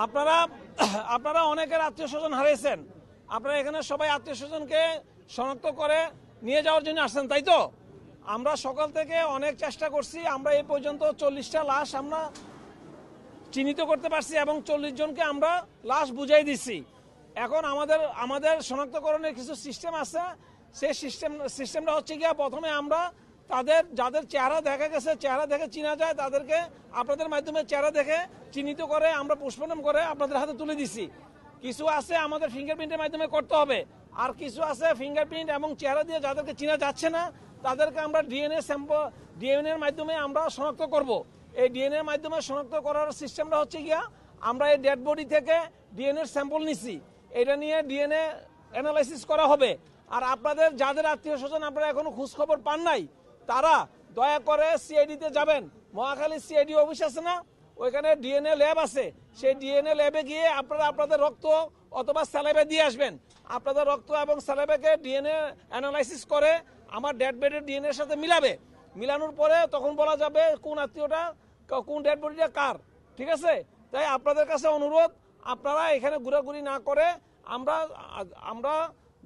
আপনারা আপনারা অনেকের আত্মীয় স্বজন হারিয়েছেন। আপনারা এখানে সবাই আত্মীয় স্বজনকে শনাক্ত করে নিয়ে যাওয়ার জন্য আসছেন, তাই তো? আমরা সকাল থেকে অনেক চেষ্টা করছি। আমরা এই পর্যন্ত 40টা লাশ আমরা চিহ্নিত করতে পারছি এবং 40 জনকে আমরা লাশ বুঝাই দিচ্ছি। এখন আমাদের শনাক্তকরণের কিছু সিস্টেম আছে। সেই সিস্টেমটা হচ্ছে গিয়া, প্রথমে আমরা যাদের চেহারা দেখা গেছে, চেহারা দেখে চিনা যায়, তাদেরকে আপনাদের মাধ্যমে চেহারা দেখে চিহ্নিত করে আমরা পোস্টমর্টম করে আপনাদের হাতে তুলে দিছি। কিছু আছে আমাদের ফিঙ্গারপ্রিন্টের মাধ্যমে করতে হবে, আর কিছু আছে ফিঙ্গারপ্রিন্ট এবং চেহারা দিয়ে যাদেরকে চিনা যাচ্ছে না তাদেরকে আমরা ডিএনএর মাধ্যমে আমরা শনাক্ত করব। এই ডিএনএর মাধ্যমে শনাক্ত করার সিস্টেমটা হচ্ছে গিয়া, আমরা এই ডেড বডি থেকে ডিএনএর স্যাম্পল নিছি, এটা নিয়ে ডিএনএ অ্যানালাইসিস করা হবে। আর আপনাদের যাদের আত্মীয় স্বজন আপনারা এখনো খোঁজ খবর পান নাই, তারা দয়া করে সিআইডিতে যাবেন। মহাখালী সিআইডি অফিস আছে না, ওইখানে ডিএনএ ল্যাব আছে। সেই ডিএনএ ল্যাবে গিয়ে আপনারা আপনাদের রক্ত অথবা স্যালাইভা দিয়ে আসবেন। আপনাদের রক্ত এবং স্যালাইভাকে ডিএনএ অ্যানালাইসিস করে আমার ডেড বডির ডিএনএর সাথে মিলাবে। মিলানোর পরে তখন বলা যাবে কোন আত্মীয়টা, কোন ডেড বডিটা কার। ঠিক আছে? তাই আপনাদের কাছে অনুরোধ, আপনারা এখানে ঘোরাঘুরি না করে আমরা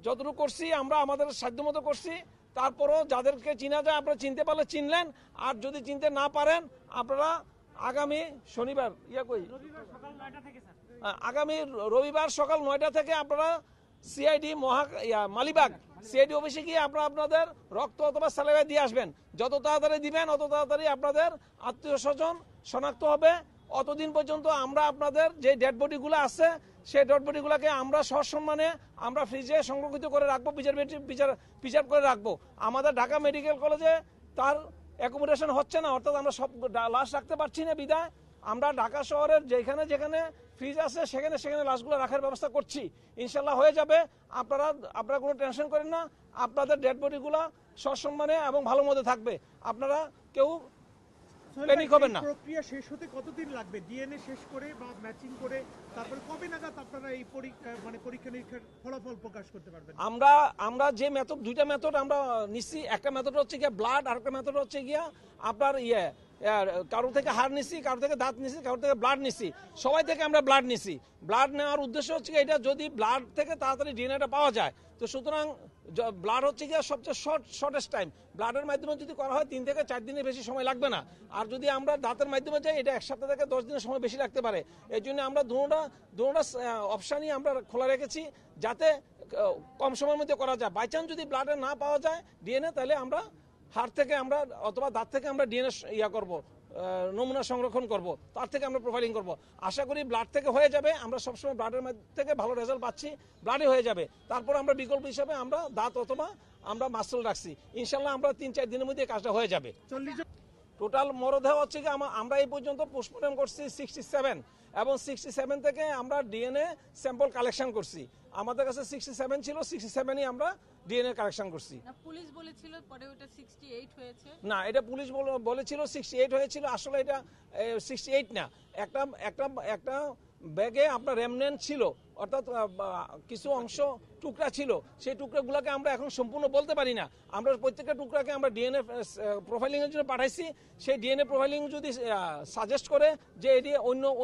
যতটুকু করছি আমরা আমাদের সাধ্যমতো করছি। তারপরও যাদেরকে চিনা যায় আপনারা চিনতে পারলে চিনলেন, আর যদি চিনতে না পারেন আপনারা আগামী শনিবার আগামী রবিবার সকাল 9টা থেকে আপনারা সিআইডি মালিবাগ সিআইডি অফিসে গিয়ে আপনারা আপনাদের রক্ত অথবা স্যালাইভা দিয়ে আসবেন। যত তাড়াতাড়ি দিবেন অত তাড়াতাড়ি আপনাদের আত্মীয় স্বজন শনাক্ত হবে। অতদিন পর্যন্ত আমরা আপনাদের যে ডেড বডিগুলো আছে সেই ডেড বডিগুলোকে আমরা সসম্মানে আমরা ফ্রিজে সংরক্ষিত করে রাখবো, প্রিজার্ভ করে রাখবো। আমাদের ঢাকা মেডিকেল কলেজে তার অ্যাকোমোডেশন হচ্ছে না, অর্থাৎ আমরা সব লাশ রাখতে পারছি না। বিধায় আমরা ঢাকা শহরের যেখানে যেখানে ফ্রিজ আছে সেখানে সেখানে লাশগুলো রাখার ব্যবস্থা করছি। ইনশাল্লাহ হয়ে যাবে। আপনারা কোনো টেনশন করেন না। আপনাদের ডেড বডিগুলো সসম্মানে এবং ভালো মতো থাকবে। আপনারা কেউ প্যানিক হবেন না। প্রক্রিয়া শেষ হতে কতদিন লাগবে? ডিএনএ শেষ করে বা ম্যাচিং করে তারপর কবে নাগাদ আপনারা এই পরীক্ষা নিরীক্ষার ফলাফল প্রকাশ করতে পারবেন? আমরা যে মেথড, দুইটা মেথড আমরা নিচ্ছি। একটা মেথড হচ্ছে গিয়া ব্লাড, আর একটা মেথড হচ্ছে গিয়া আপনার কারো থেকে হাড় নিছি, কারো থেকে দাঁত নিছি, কারো থেকে ব্লাড নিছি। সবাই থেকে আমরা ব্লাড নিছি। ব্লাড নেওয়ার উদ্দেশ্য হচ্ছে এটা যদি ব্লাড থেকে তাড়াতাড়ি ডিএনএটা পাওয়া যায়, তো সুতরাং ব্লাড হচ্ছে গিয়ে সবচেয়ে শর্টেস্ট টাইম। ব্লাডের মাধ্যমে যদি করা হয় 3 থেকে 4 দিনের বেশি সময় লাগবে না। আর যদি আমরা দাঁতের মাধ্যমে যাই, এটা 1 সপ্তাহ থেকে 10 দিনের সময় বেশি লাগতে পারে। এই জন্য আমরা দুটোটা অপশানই আমরা খোলা রেখেছি, যাতে কম সময়ের মধ্যে করা যায়। বাই চান্স যদি ব্লাডে না পাওয়া যায় ডিএনএ, তাহলে আমরা হাড় থেকে আমরা অথবা দাঁত থেকে আমরা ডিএনএ নমুনা সংরক্ষণ করব, তার থেকে আমরা প্রোফাইলিং করব। আশা করি ব্লাড থেকে হয়ে যাবে। আমরা সবসময় ব্লাডের থেকে ভালো রেজাল্ট পাচ্ছি, ব্লাডে হয়ে যাবে। তারপর আমরা বিকল্প হিসাবে আমরা দাঁত অথবা আমরা মাসল রাখছি। ইনশাল্লাহ আমরা 3-4 দিনের মধ্যে কাজটা হয়ে যাবে। টোটাল মরদেহ হচ্ছে কি, আমরা এই পর্যন্ত পোস্টমর্টম করছি 67, এবং 67 থেকে আমরা ডিএনএ স্যাম্পল কালেকশন করছি। আমাদের কাছে 67 ছিল, 67ই আমরা ডিএনএ কালেকশন করছি। পুলিশ বলেছিল পরে ওটা 68 হয়েছে। না, এটা পুলিশ বলেছিল 68 হয়েছিল, আসলে এটা 68 না। একটা ব্যাগে আপনার রেমনেন্ট ছিল, অর্থাৎ কিছু অংশ টুকরা ছিল। সেই টুকরাগুলোকে আমরা এখন সম্পূর্ণ বলতে পারি না। আমরা প্রত্যেকটা টুকরাকে আমরা ডিএনএ প্রোফাইলিংয়ের জন্য পাঠাইছি। সেই ডিএনএ প্রোফাইলিং যদি সাজেস্ট করে যে এটি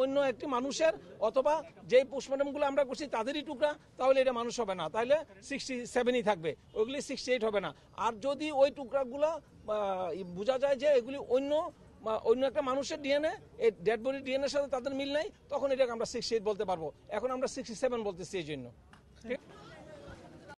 অন্য একটি মানুষের অথবা যেই পোস্টমর্টমগুলো আমরা করছি তাদেরই টুকরা, তাহলে এটা মানুষ হবে না, তাহলে 67ই থাকবে, ওইগুলি 68 হবে না। আর যদি ওই টুকরাগুলো বোঝা যায় যে এগুলি অন্য একটা মানুষের ডিএনএ, এই ডেড বডি ডিএনএর সাথে তাদের মিল নাই, তখন এটাকে আমরা 68 বলতে পারবো। এখন আমরা 67 বলতেছি এই জন্য। ঠিক।